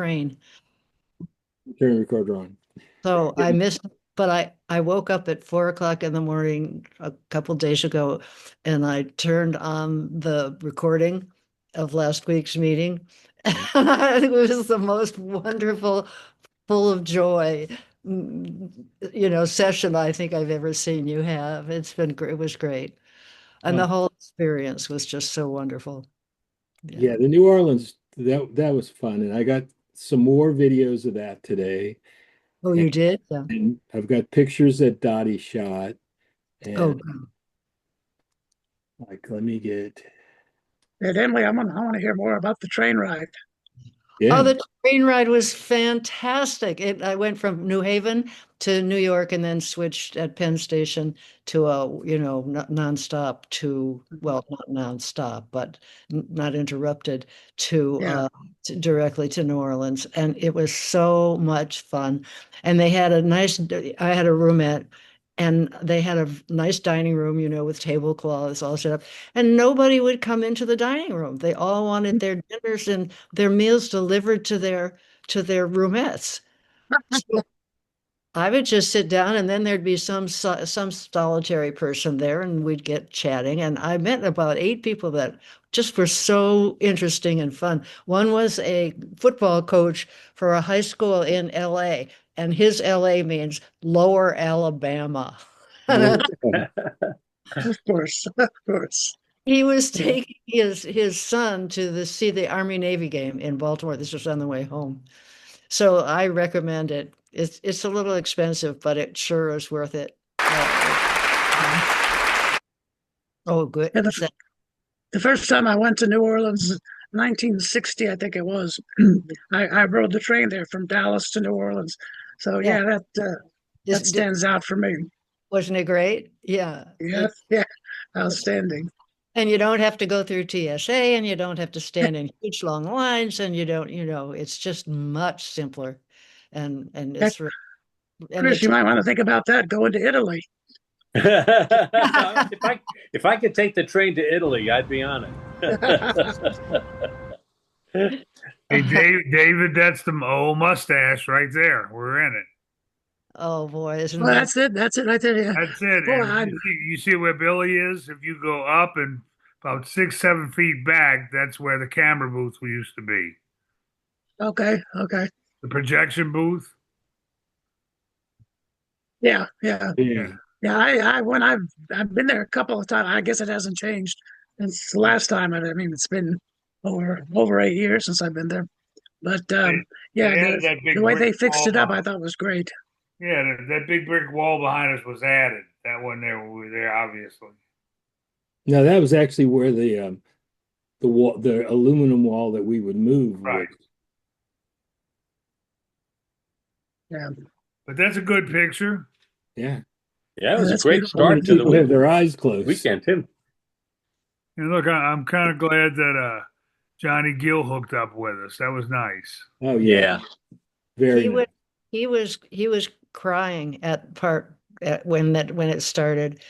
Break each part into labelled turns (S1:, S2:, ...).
S1: train.
S2: Turn recorder on.
S1: So I missed, but I woke up at 4 o'clock in the morning a couple days ago and I turned on the recording of last week's meeting. And it was the most wonderful, full of joy, session I think I've ever seen you have. It's been great. It was great. And
S2: Uh,
S1: the whole experience was just so wonderful. Yeah.
S2: yeah, the New Orleans, that was fun. And I got some more videos of that today.
S1: Oh,
S2: And,
S1: you did? Yeah.
S2: and I've got pictures that Dottie shot.
S1: Oh,
S2: And
S1: good.
S2: like, let me get,
S3: And Emily, I want to hear more about the train ride.
S1: Oh,
S2: yeah.
S1: the train ride was fantastic. I went from New Haven to New York and then switched at Penn Station to nonstop to, well, not nonstop, but not interrupted
S3: Yeah.
S1: directly to New Orleans. And it was so much fun. And they had I had a roomette and they had a nice dining room, with tablecloths all set up. And nobody would come into the dining room. They all wanted their dinners and their meals delivered to their roomettes. So I would just sit down, and then there'd be some solitary person there, and we'd get chatting. And I met about 8 people that just were so interesting and fun. One was a football coach for a high school in LA, and his LA means Lower Alabama.
S2: No,
S3: Of course, of course.
S1: He was
S3: Yeah.
S1: taking his son to see the Army Navy game in Baltimore. This was on the way home. So I recommend it. It's a little expensive, but it sure is worth it. Oh, good.
S3: And the first time I went to New Orleans, 1960, I think it was, I rode the train there from Dallas to New Orleans. So
S1: Yeah.
S3: yeah, that stands out for me.
S1: Wasn't it great? Yeah.
S3: Yeah, yeah, outstanding.
S1: And you don't have to go through TSA and you don't have to stand in huge long lines and you don't, it's just much simpler. And
S3: Heck,
S1: it's and
S3: Chris, you might want to think about that going to Italy.
S4: If I could take the train to Italy, I'd be on it.
S5: Hey, David, that's the old mustache right there. We're in it.
S1: Oh boy, isn't
S3: Well,
S1: that
S3: that's it right there. Yeah.
S5: That's it.
S3: Boy,
S5: And you see where Billy is? If you go up and about 6, 7 feet back, that's where the camera booth we used to be.
S3: okay, okay.
S5: The projection booth.
S3: Yeah, yeah.
S2: yeah.
S3: Yeah, when I've been there a couple of times. I guess it hasn't changed since the last time. I mean, it's been over 8 years since I've been there. But
S5: They
S3: yeah,
S5: added that
S3: the
S5: big
S3: way
S5: brick
S3: they fixed
S5: wall
S3: it up, I
S5: behind.
S3: thought was great.
S5: Yeah, that big brick wall behind us was added. That wasn't there when we were there, obviously.
S2: Now that was actually where the wall, the aluminum wall that we would move was.
S5: Right.
S3: Yeah,
S5: But that's a good picture.
S2: Yeah.
S4: Yeah, it
S3: yeah,
S4: was a
S3: that's
S4: great
S3: beautiful.
S2: Only
S4: start to the
S2: people have their eyes closed.
S4: weekend, too.
S5: And look, I'm kind of glad that Johnny Gill hooked up with us. That was nice.
S2: Oh yeah.
S4: Yeah.
S2: Very
S1: he
S2: nice.
S1: was he was crying when it started.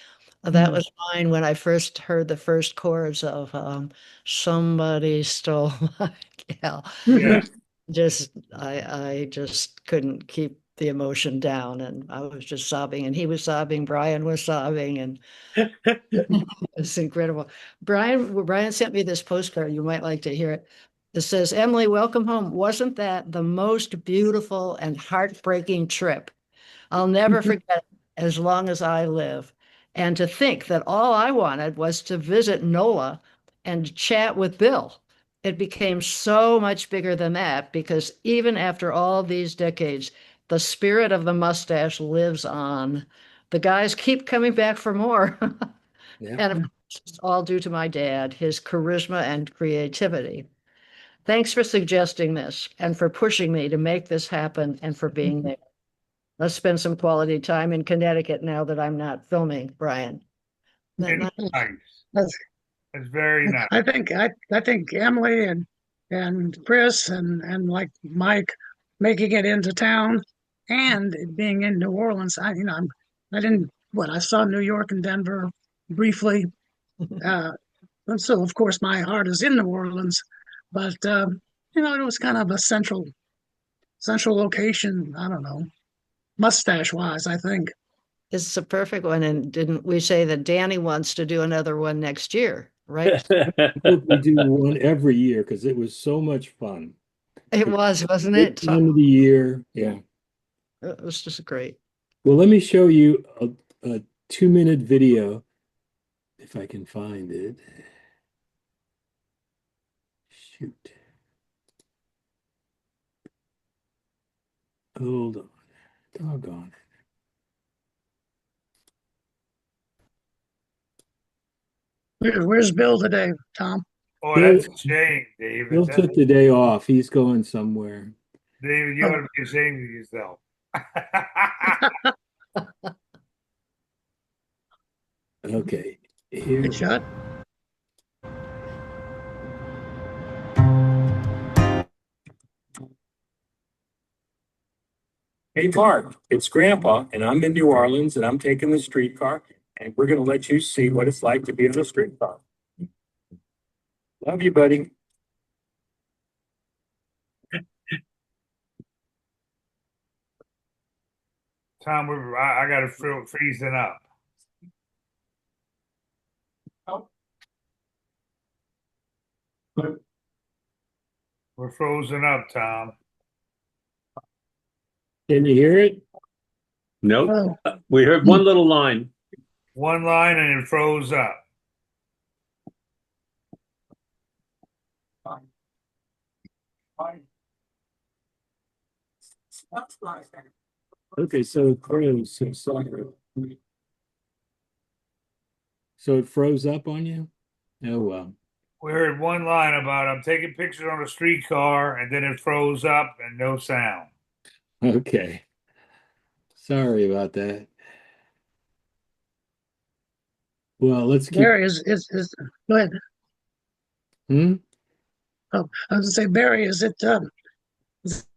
S1: That
S3: Mm.
S1: was mine when I first heard the first chorus of "Somebody Stole My Gal."
S5: Yeah.
S1: I just couldn't keep the emotion down, and I was just sobbing, and he was sobbing, Brian was sobbing, and it's incredible. Brian sent me this postcard. You might like to hear it. It says, "Emily, welcome home. Wasn't that the most beautiful and heartbreaking trip? I'll never forget it as long as I live. And to think that all I wanted was to visit NOLA and chat with Bill. It became so much bigger than that because even after all these decades, the spirit of the mustache lives on. The guys keep coming back for more."
S2: Yeah.
S1: And of course, it's all due to my dad, his charisma and creativity. Thanks for suggesting this and for pushing me to make this happen and for being there. Let's spend some quality time in Connecticut now that I'm not filming, Brian. Isn't that
S5: And
S1: nice?
S5: nice.
S3: That's,
S5: It's very nice.
S3: I think Emily and Chris and like Mike making it into town and it being in New Orleans. I didn't what I saw New York and Denver briefly. Uh, and so of course my heart is in New Orleans, but it was kind of a central central location. I don't know, mustache wise, I think.
S1: It's a perfect one. And didn't we say that Danny wants to do another one next year, right?
S2: I hope we do one every year because it was so much fun.
S1: It was, wasn't
S2: Good
S1: it?
S2: time of the year. Yeah.
S1: It was just great.
S2: Well, let me show you a 2-minute video if I can find it. Shoot. Hold on. Doggone
S3: Where's Bill today, Tom?
S5: Oh, that's a shame, David.
S2: it. Bill took the day off. He's going somewhere.
S5: David, you ought to be ashamed of yourself.
S2: Okay. Here.
S3: Good shot.
S2: Hey, Mark, it's Grandpa, and I'm in New Orleans, and I'm taking the streetcar, and we're going to let you see what it's like to be on a streetcar. Love you, buddy.
S5: Tom, I got to freezing up. We're frozen up, Tom.
S2: Can you hear it?
S4: Nope.
S3: Oh,
S4: We heard one little line.
S5: One line and it froze up.
S2: Okay, so it froze. So it froze up on you? Oh, well.
S5: We heard one line about I'm taking pictures on a streetcar, and then it froze up and no sound.
S2: Okay. Sorry about that. Well, let's keep.
S3: Barry go ahead.
S2: Hmm?
S3: Oh, I was gonna say, Barry, is it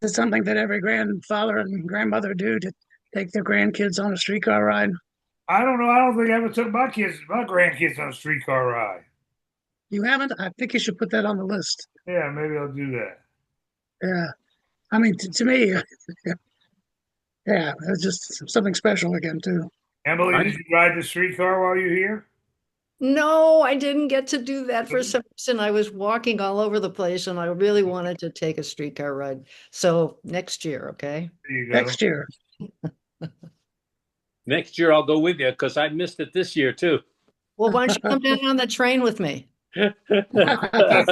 S3: something that every grandfather and grandmother do to take their grandkids on a streetcar ride?
S5: I don't know. I don't think I ever took my grandkids on a streetcar ride.
S3: You haven't? I think you should put that on the list.
S5: Yeah, maybe I'll do that.
S3: Yeah. I mean, to me, yeah, it's just something special again, too.
S5: Emily, did you ride the streetcar while you were here?
S1: No, I didn't get to do that for some reason. I was walking all over the place and I really wanted to take a streetcar ride. So next year, okay?
S5: There you go.
S3: Next year.
S4: Next year I'll go with you because I missed it this year too.
S1: Well, why don't you come down on the train with me?
S5: Chris, I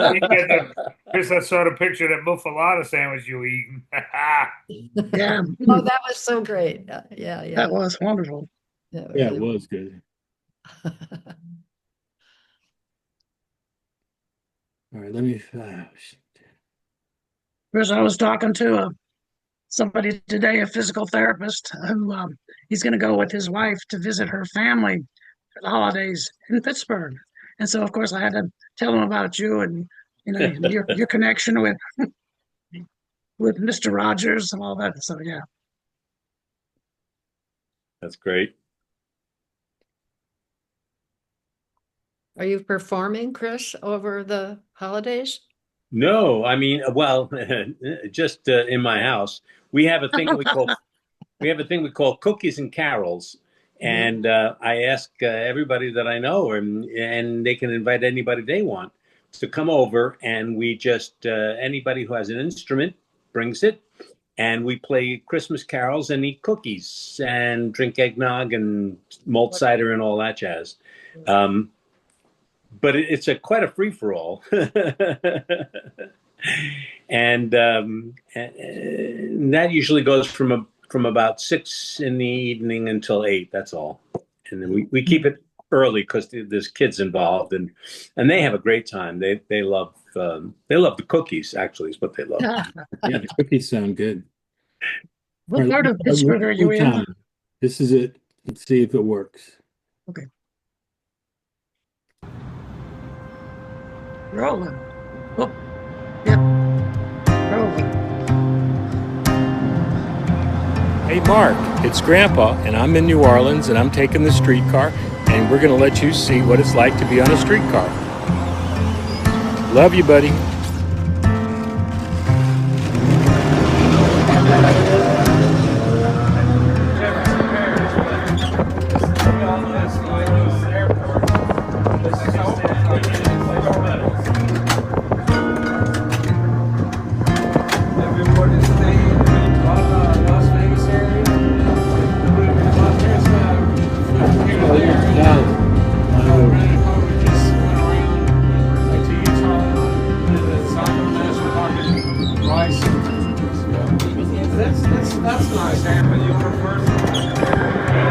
S5: saw the picture of that muffalata sandwich you were eating.
S3: Yeah,
S1: Oh, that was so great. Yeah, yeah.
S3: that was wonderful.
S1: Yeah,
S2: Yeah, it
S1: really
S2: was good. All right, let me.
S3: Because I was talking to somebody today, a physical therapist, who he's going to go with his wife to visit her family for the holidays in Pittsburgh. And so, of course, I had to tell him about you and your connection with Mr. Rogers and all that. So yeah,
S4: That's great.
S1: Are you performing, Chris, over the holidays?
S4: No, I mean, well, just in my house, we have a thing we call cookies and carols, and I ask everybody that I know, and they can invite anybody they want to come over, and we just anybody who has an instrument brings it, and we play Christmas carols and eat cookies and drink eggnog and malt cider and all that jazz. But it's quite a free for all, and that usually goes from about 6 in the evening until 8. That's all, and then we keep it early because there's kids involved, and they have a great time. They love the cookies. Actually, is what they love.
S2: Yeah, the cookies sound good.
S3: what
S2: All right,
S3: part of Pittsburgh are you
S2: one
S3: in?
S2: time. This is it. Let's see if it works.
S3: Okay. Rolling. Oh, yep. Rolling.
S2: Hey, Mark, it's Grandpa, and I'm in New Orleans, and I'm taking the streetcar, and we're going to let you see what it's like to be on a streetcar. Love you, buddy.
S6: I see. That's nice, Anthony. You want to first?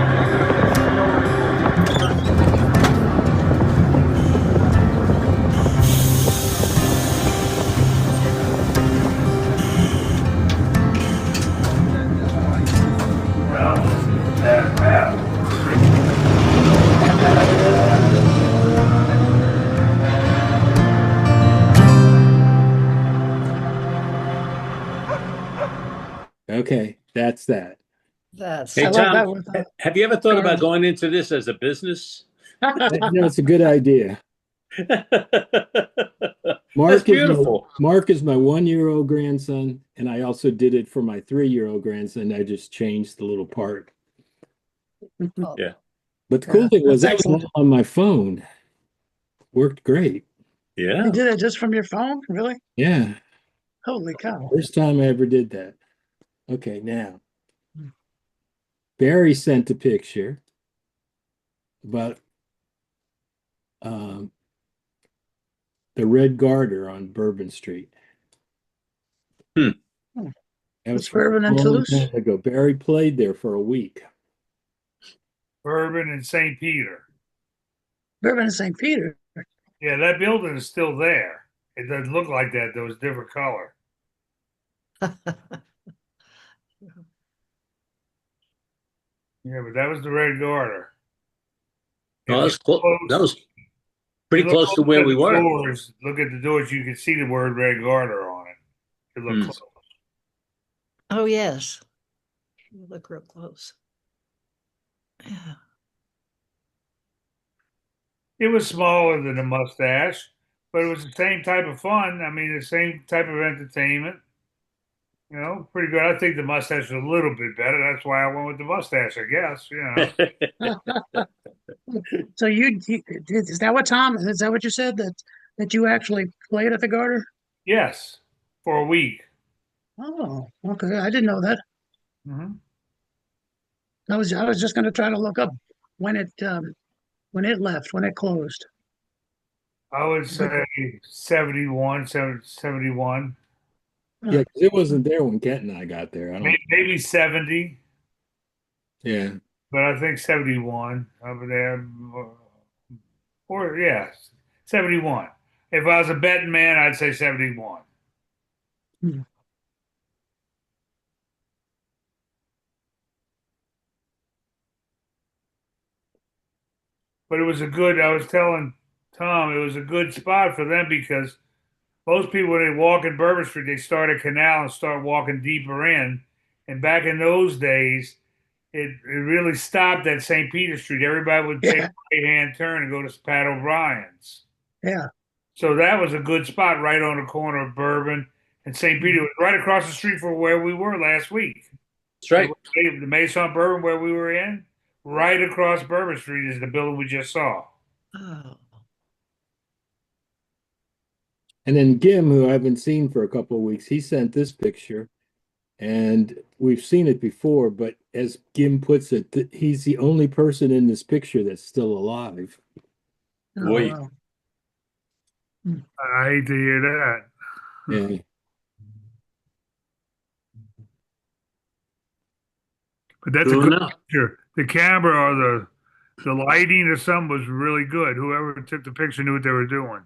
S2: Okay, that's that.
S1: That's
S4: Hey,
S3: I love
S4: Tom,
S3: that with
S4: have you ever thought
S3: Garmin.
S4: about going into this as a business?
S2: It's a good idea.
S4: That's beautiful.
S2: Mark is my 1-year-old grandson, and I also did it for my 3-year-old grandson. I just changed the little part.
S4: Yeah.
S2: But the cool
S3: Yeah,
S2: thing was
S3: that's
S2: that was all on my phone. Worked great.
S4: Yeah.
S3: You did it just from your phone? Really?
S2: Yeah.
S3: Holy cow.
S2: First time I ever did that. Okay, now Barry sent a picture about um, the Red Garter on Bourbon Street.
S4: Hmm.
S2: That was
S3: It's Bourbon and
S2: a long
S3: Toulouse?
S2: time ago. Barry played there for a week.
S5: Bourbon and St. Peter.
S3: Bourbon and St. Peter.
S5: Yeah, that building is still there. It doesn't look like that, though. It's different color. Yeah, but that was the Red Garter.
S4: Oh,
S5: If
S4: that's close. That was pretty
S5: you look
S4: close to where
S5: at
S4: we
S5: the
S4: were.
S5: doors, look at the doors, you can see the word Red Garter on it. You look
S4: Hmm.
S5: close.
S1: oh yes. You look real close. Yeah.
S5: It was smaller than the Mustache, but it was the same type of fun. I mean, the same type of entertainment. You know, pretty good. I think the Mustache is a little bit better. That's why I went with the Mustache, I guess. You know.
S3: So is that what Tom, is that what you said that you actually played at the Garter?
S5: Yes, for a week.
S3: Oh, okay. I didn't know that.
S5: Hmm.
S3: I was just going to try to look up when it left, when it closed.
S5: I would say 71, 71,
S2: Yeah, 'cause it wasn't there when Kent and I got there. I don't.
S5: maybe 70,
S2: Yeah.
S5: but I think 71 over there. Or, yeah, 71. If I was a betting man, I'd say 71.
S3: Hmm.
S5: But it was I was telling Tom, it was a good spot for them because most people, when they walk in Bourbon Street, they start at Canal and start walking deeper in. And back in those days, it really stopped at St. Peter Street. Everybody would take
S3: Yeah,
S5: a right-hand turn and go to Pat O'Brien's.
S3: yeah.
S5: So that was a good spot right on the corner of Bourbon and St. Peter. It was right across the street from where we were last week.
S4: That's right.
S5: The Maison Bourbon where we were in, right across Bourbon Street is the building we just saw.
S1: Oh.
S2: And then Gim, who I haven't seen for a couple of weeks, he sent this picture, and we've seen it before, but as Gim puts it, he's the only person in this picture that's still alive.
S3: Oh,
S4: Boy.
S3: wow.
S5: I hate to hear that.
S2: Yeah.
S5: But that's
S4: True
S5: a good
S4: enough.
S5: picture. The camera or the lighting or something was really good. Whoever took the picture knew what they were doing.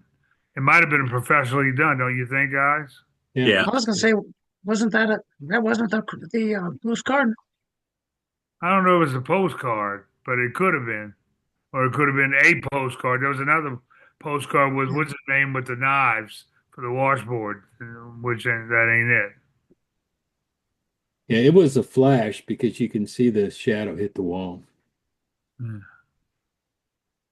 S5: It might have been professionally done, don't you think, guys?
S4: Yeah.
S3: I was going to say, that wasn't the postcard?
S5: I don't know if it was a postcard, but it could have been. Or it could have been a postcard. There was another postcard with what's his name with the knives for the washboard, which that ain't it.
S2: Yeah, it was a flash because you can see the shadow hit the wall.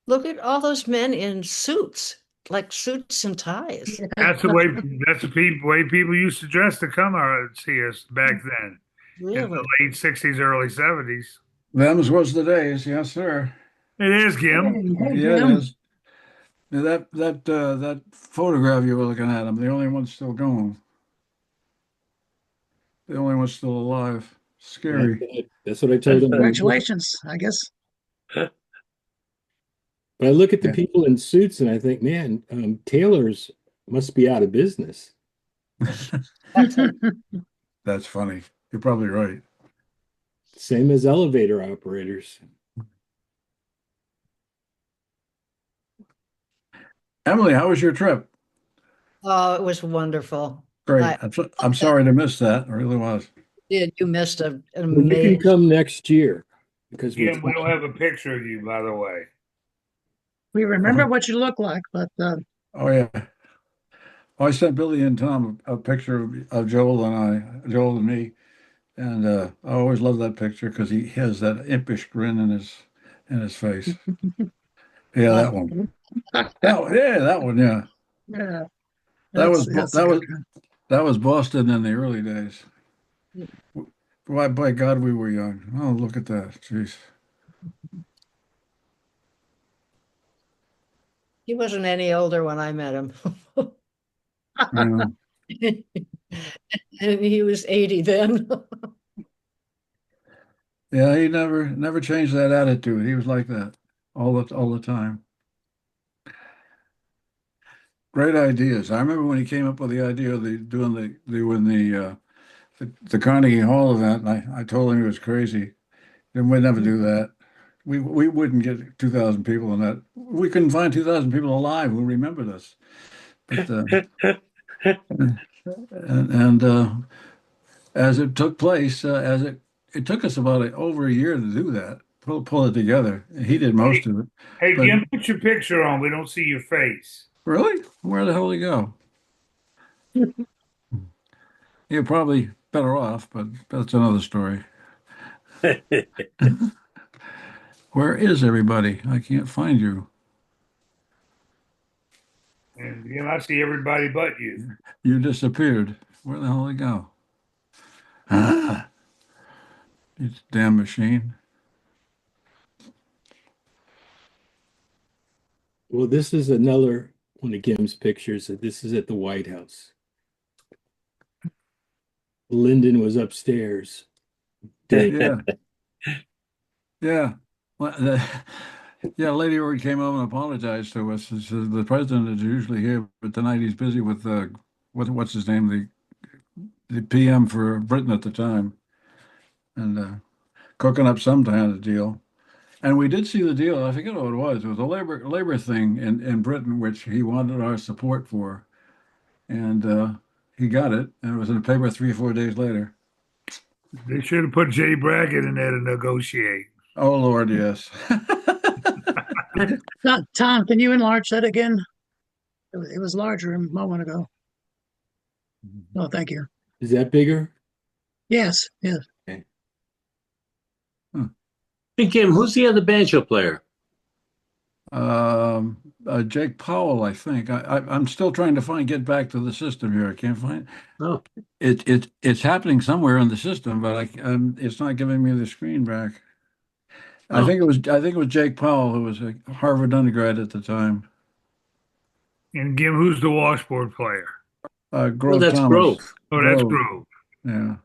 S1: Look at all those men in suits, like suits and ties.
S5: That's the way. That's the way people used to dress to come out see us back then in
S1: Really?
S5: the late '60s, early '70s.
S6: Them's was the days, yes, sir.
S5: It is, Gim.
S3: Hey,
S6: Yeah, it
S3: Jim.
S6: is. Now that photograph you were looking at, I'm the only one still going. The only one still alive. Scary.
S2: That's what I told him.
S3: Congratulations, I guess.
S2: But I look at the
S6: Yeah.
S2: people in suits and I think, man, tailors must be out of business.
S6: That's funny. You're probably right.
S2: Same as elevator operators.
S6: Emily, how was your trip?
S1: Oh, it was wonderful.
S6: Great.
S1: I
S6: I'm sorry to miss that. It really was.
S1: did. You missed an
S2: Well, you can
S1: amazing.
S2: come next year because
S5: Jim, we don't have a picture of you, by the way.
S3: We remember what you look like, but
S6: Oh yeah. Oh, I sent Billy and Tom a picture of Joel and me, and I always love that picture because he has that impish grin in his face. Yeah, that one. That one. Yeah,
S3: yeah,
S6: that was
S3: that's a
S6: that was
S3: good one.
S6: that was Boston in the early days. Why, by God, we were young. Oh, look at that. Jeez.
S1: He wasn't any older when I met him.
S6: Yeah.
S1: And he was 80 then.
S6: Yeah, he never changed that attitude. He was like that all the time. Great ideas. I remember when he came up with the idea of doing the Carnegie Hall event, and I told him he was crazy. And we'd never do that. We wouldn't get 2,000 people in that. We couldn't find 2,000 people alive who remembered us. But as it took place, it took us about over a year to do that, pull it together. He did most of it.
S5: Hey,
S6: But
S5: Jim, put your picture on. We don't see your face.
S6: really, where the hell did he go? You're probably better off, but that's another story. Where is everybody? I can't find you.
S5: And Jim, I see everybody but you.
S6: You disappeared. Where the hell did he go? Ah, you damn machine.
S2: Well, this is another one of Gim's pictures. This is at the White House. Lyndon was upstairs.
S6: Yeah. Yeah. Well, yeah, Lady Ord came over and apologized to us. She said the president is usually here, but tonight he's busy with what's his name, the PM for Britain at the time, and cooking up some kind of deal. And we did see the deal. I forget what it was. It was a labor thing in Britain, which he wanted our support for, and he got it, and it was in the paper 3 or 4 days later.
S5: They should have put Jay Brackett in there to negotiate.
S6: Oh Lord, yes.
S3: Tom, can you enlarge that again? It was larger a moment ago. Oh, thank you.
S2: Is that bigger?
S3: Yes, yes.
S4: Hey, Kim, who's the other banjo player?
S6: Jake Powell, I think. I'm still trying to get back to the system here. I can't find
S4: Oh,
S6: it's happening somewhere in the system, but it's not giving me the screen back.
S4: Oh.
S6: I think it was Jake Powell, who was a Harvard undergrad at the time.
S5: And Jim, who's the washboard player?
S6: Grove
S4: well, that's
S6: Thomas.
S4: Grove.
S5: Oh, that's Grove.
S6: Yeah.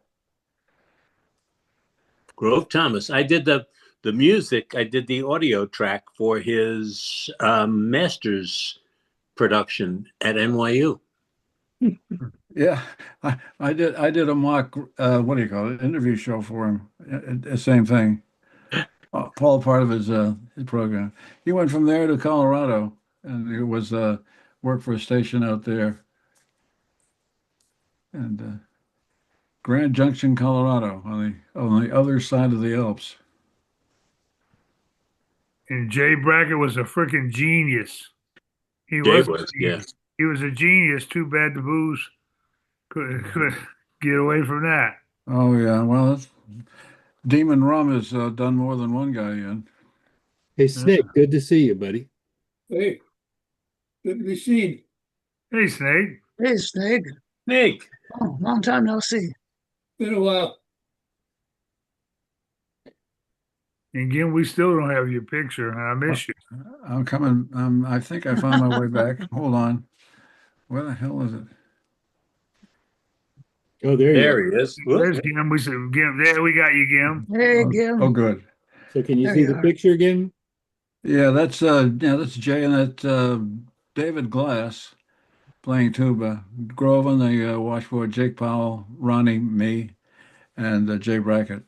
S4: Grove Thomas. I did the music. I did the audio track for his master's production at NYU.
S6: Yeah, I did a mock what do you call it, interview show for him. Same thing. All part of his program. He went from there to Colorado, and he was worked for a station out there, and Grand Junction, Colorado, on the other side of the Alps.
S5: And Jay Brackett was a freaking genius. He
S4: Jay
S5: was,
S4: was, yeah.
S5: He was a genius. Too bad the booze could get away from that.
S6: Oh yeah, well, Demon Rum has done more than one guy in.
S2: Hey, Snake, good to see you, buddy.
S7: Hey, good to be seen.
S5: Hey, Snake.
S3: Hey, Snake.
S4: Nick.
S3: Oh, long time no see.
S7: Been a while.
S5: And again, we still don't have your picture, and I miss you.
S6: I'm coming. I think I found my way back. Hold on. Where the hell is it?
S2: Oh, there you are.
S4: There he is.
S5: There's Gim. We said, Gim. There we got you, Gim.
S3: Hey, Gil.
S6: Oh, good.
S2: So can you
S3: There
S2: see
S3: you
S2: the
S3: are.
S2: picture again?
S6: Yeah, that's Jay and that David Glass playing tuba. Grove on the washboard, Jake Powell, Ronnie, me, and Jay Brackett.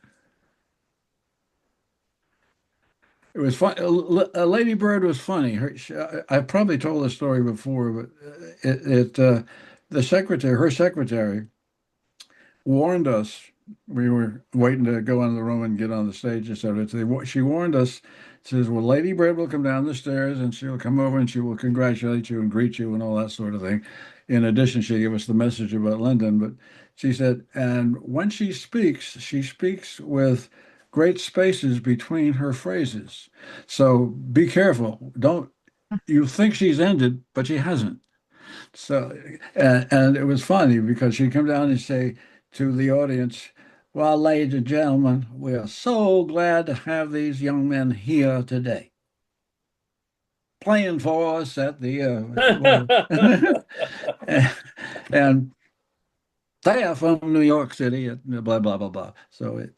S6: It was fun. Lady Bird was funny. I probably told the story before, but the secretary, her secretary, warned us. We were waiting to go in the room and get on the stage and stuff. She warned us, says, well, Lady Bird will come down the stairs and she'll come over and she will congratulate you and greet you and all that sort of thing. In addition, she gave us the message about Lyndon, but she said, and when she speaks with great spaces between her phrases. So be careful. You think she's ended, but she hasn't. So, and it was funny because she'd come down and say to the audience, well, ladies and gentlemen, we are so glad to have these young men here today, playing for us at the and they are from New York City, and blah blah blah blah. So it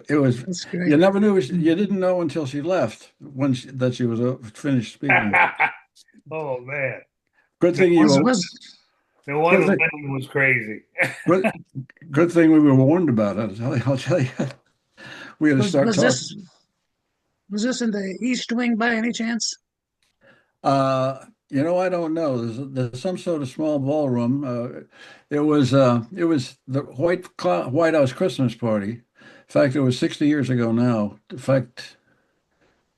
S6: was.
S3: That's great.
S6: You never knew. You didn't know until she left that she was finished speaking.
S5: Oh man.
S6: Good thing
S3: Was,
S6: you.
S3: was,
S5: No wonder
S6: Good
S5: Lennon was crazy.
S6: good thing we were warned about it. I'll tell you. We had to start
S3: was
S6: talking.
S3: this in the East Wing by any chance?
S6: I don't know. There's some sort of small ballroom. It was the White House Christmas party. In fact, it was 60 years ago now. In fact,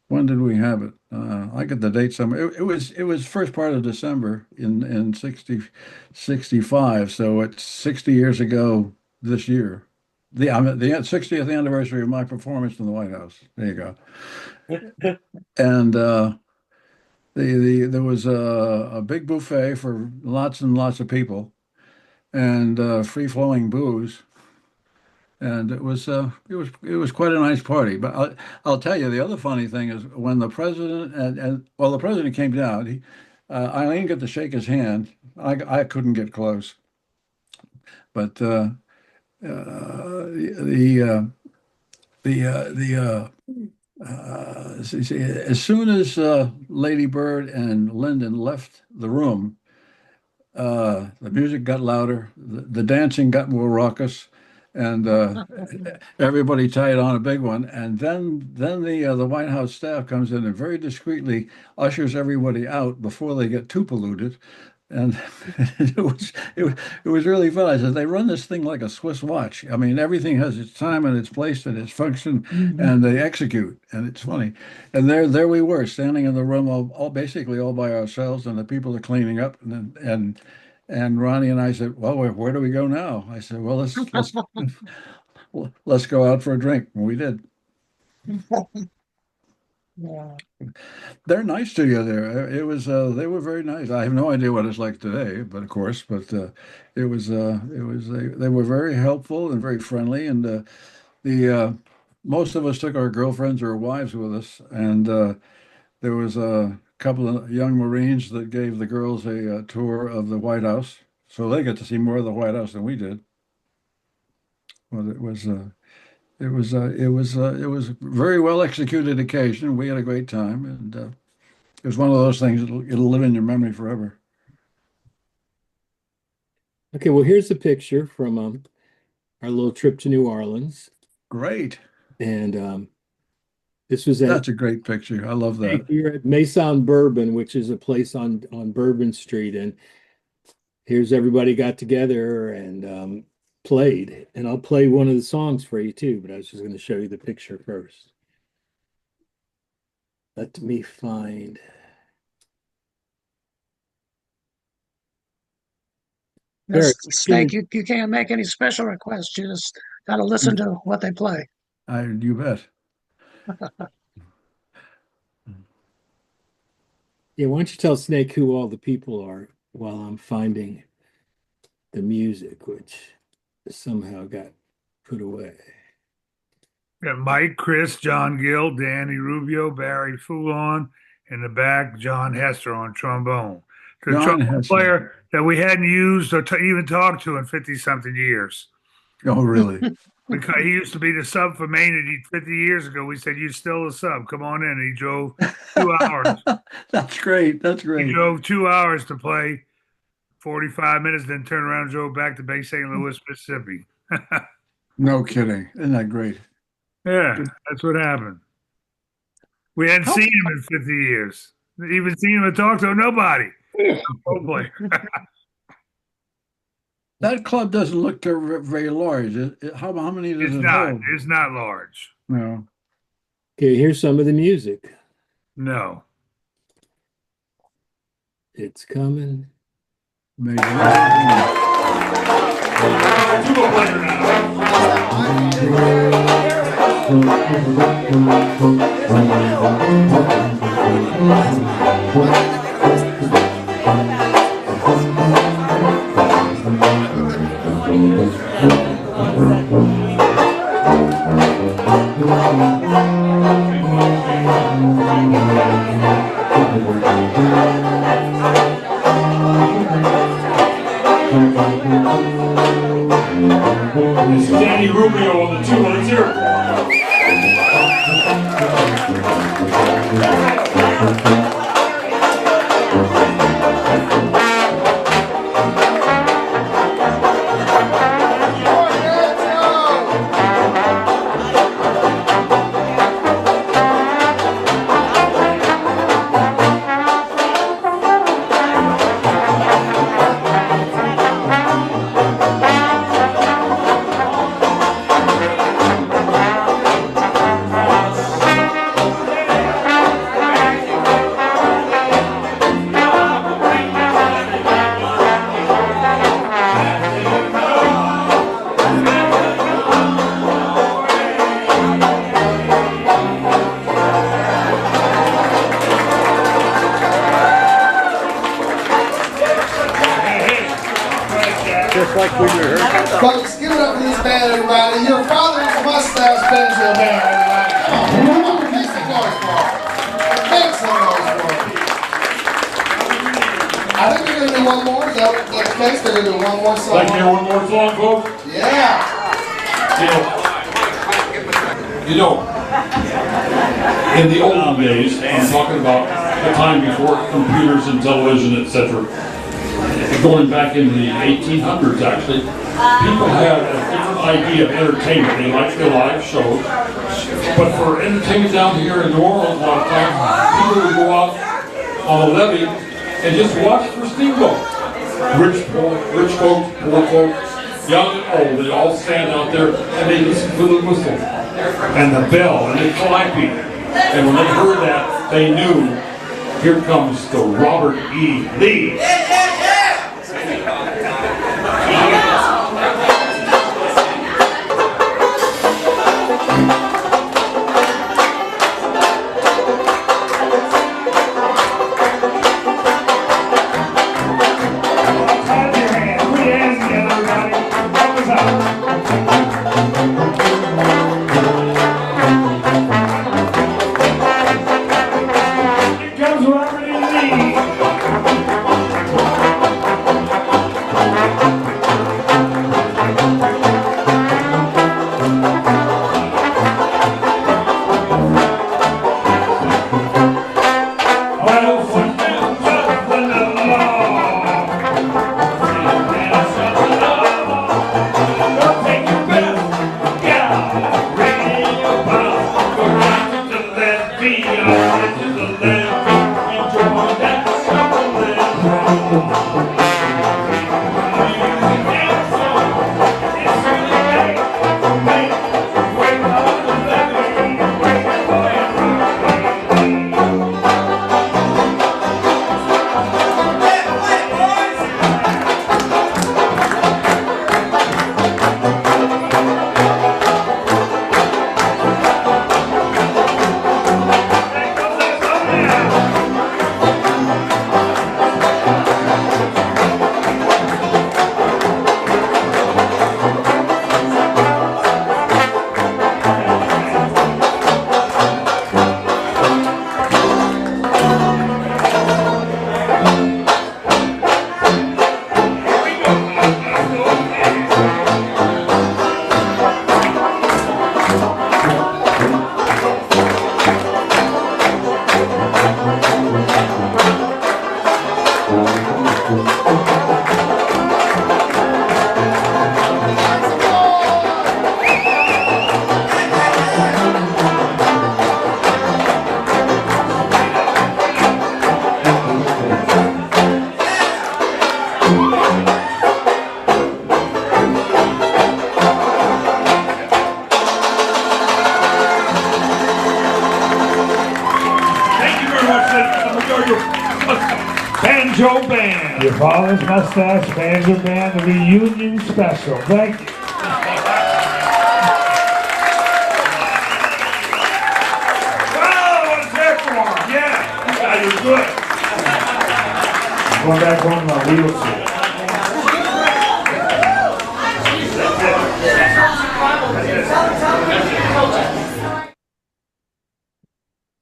S6: when did we have it? I get the date somewhere. It was first part of December in 65. So it's 60 years ago this year. The 60th anniversary of my performance in the White House. There you go. And there was a big buffet for lots and lots of people, and free flowing booze. And it was quite a nice party. But I'll tell you, the other funny thing is when the president the president came down, Eileen got to shake his hand. I couldn't get close, but as soon as Lady Bird and Lyndon left the room, the music got louder, the dancing got more raucous, and everybody tied on a big one. And then the White House staff comes in and very discreetly ushers everybody out before they get too polluted. And it was really fun. I said, they run this thing like a Swiss watch. I mean, everything has its time and its place and its function, and they execute. And it's funny. And there we were, standing in the room, basically all by ourselves, and the people are cleaning up. And Ronnie and I said, well, where do we go now? I said, well, let's go out for a drink. And we did.
S3: Yeah.
S6: They're nice to you there. It was they were very nice. I have no idea what it's like today, but of course, they were very helpful and very friendly, and the most of us took our girlfriends or wives with us, and there was a couple of young Marines that gave the girls a tour of the White House, so they got to see more of the White House than we did. Well, it was a very well executed occasion. We had a great time, and it was one of those things it'll live in your memory forever.
S2: Okay, well, here's a picture from our little trip to New Orleans,
S6: Great.
S2: and this was
S6: That's a great picture. I love that.
S2: you're at Maison Bourbon, which is a place on Bourbon Street, and here's everybody got together and played. And I'll play one of the songs for you too, but I was just going to show you the picture first. Let me find.
S3: That's
S2: Eric,
S3: Snake, you can't make any special requests. You just got to listen to what they play.
S6: You bet.
S2: Yeah, why don't you tell Snake who all the people are while I'm finding the music, which somehow got put away.
S5: Got Mike, Chris, John Gill, Danny Rubio, Barry Foulon, in the back, John Hester on trombone. The
S6: John
S5: trombone
S6: Hester.
S5: player that we hadn't used or even talked to in 50-something years.
S6: Oh, really?
S5: Because he used to be the sub for Maynard 50 years ago. We said, "You still a sub? Come on in." And he drove 2 hours.
S6: That's great. That's
S5: He
S6: great.
S5: drove 2 hours to play 45 minutes, then turned around and drove back to Bay St. Louis, Mississippi.
S6: No kidding. Isn't that great?
S5: Yeah, that's what happened. We hadn't seen him in 50 years. Even seen him and talked to nobody. Oh boy.
S6: That club doesn't look very large. How many does
S5: It's
S6: it
S5: not.
S6: hold?
S5: It's not large.
S6: No.
S2: Okay, here's some of the music.
S5: No.
S2: It's coming.
S6: Maybe.
S8: This is Danny Rubio on the 2. Let's hear it.
S4: Just like when you heard.
S9: Folks, give it up for this band, everybody. Your father's mustache banjo band, everybody. Come on, make some noise for it. Make some noise for it. I think they're going to do one more. Is that the case? They're going to do one more song.
S8: Like to hear one more song, folks?
S9: Yeah.
S8: You know, in the old days, I'm talking about the time before computers and television, etc., going back into the 1800s actually, people had a different idea of entertainment. They liked their live shows. But for entertainment down here in New Orleans, a lot of times, people would go out on a levee and just watch for steamboats. Rich folks, poor folks, young and old, they all stand out there and they listen to the whistle and the bell and the clapping. And when they heard that, they knew, here comes the Robert E. Lee.
S5: Here comes Robert E. Lee. Your father's mustache banjo band, the reunion special. Thank you. Oh, what's that for? Yeah, you guys are good. I'm going back home in my wheelchair.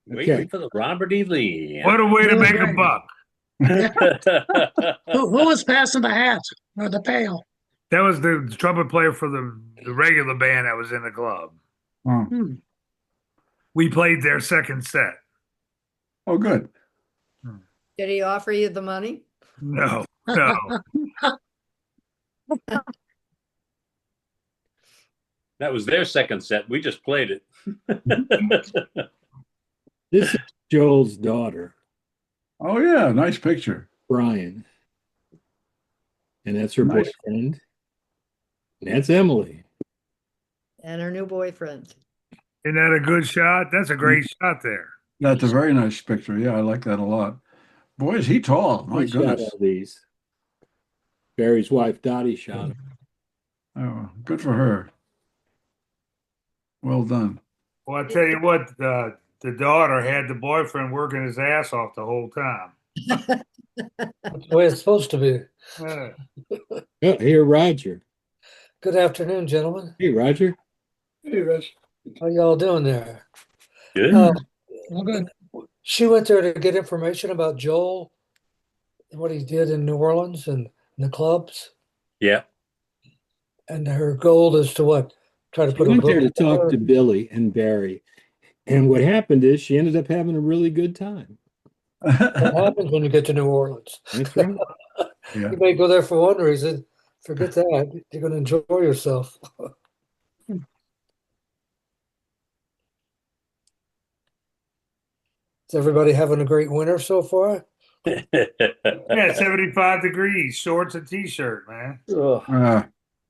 S4: Wait for the Robert E. Lee.
S5: What a way to
S3: That was
S5: make a
S3: right.
S5: buck.
S3: Who was passing the hat or the pail?
S5: That was the trumpet player for the regular band that was in the club.
S6: Oh,
S3: Hmm.
S5: We played their second set.
S6: oh, good.
S1: Did he offer you the money?
S5: No, no.
S4: That was their second set. We just played it.
S2: This is Joel's daughter,
S6: Oh, yeah, nice picture.
S2: Brian. And that's her
S6: Nice.
S2: boyfriend. And that's Emily.
S1: And her new boyfriend.
S5: Isn't that a good shot? That's a great shot there.
S6: That's a very nice picture. Yeah, I like that a lot. Boy, is he tall. My
S2: He shot
S6: goodness.
S2: all these. Barry's wife, Dottie, shot him.
S6: Oh, good for her. Well done.
S5: Well, I tell you what, the daughter had the boyfriend working his ass off the whole time.
S10: That's the way it's supposed to be.
S5: Yeah.
S2: Oh, here, Roger.
S10: Good afternoon, gentlemen.
S2: Hey, Roger.
S7: Hey, Russ.
S10: How y'all doing there?
S4: Good.
S3: Well, good.
S10: She went there to get information about Joel and what he did in New Orleans and the clubs.
S4: Yeah.
S10: And her goal is to what? Try to
S2: She
S10: put a
S2: went
S10: book
S2: there to talk to
S10: together?
S2: Billy and Barry. And what happened is she ended up having a really good time.
S10: What happens when you get to New Orleans?
S2: That's right.
S6: Yeah.
S10: You may go there for one reason. Forget that. You're going to enjoy yourself. Is everybody having a great winter so far?
S5: Yeah, 75 degrees, shorts and t-shirt, man.
S10: Ugh.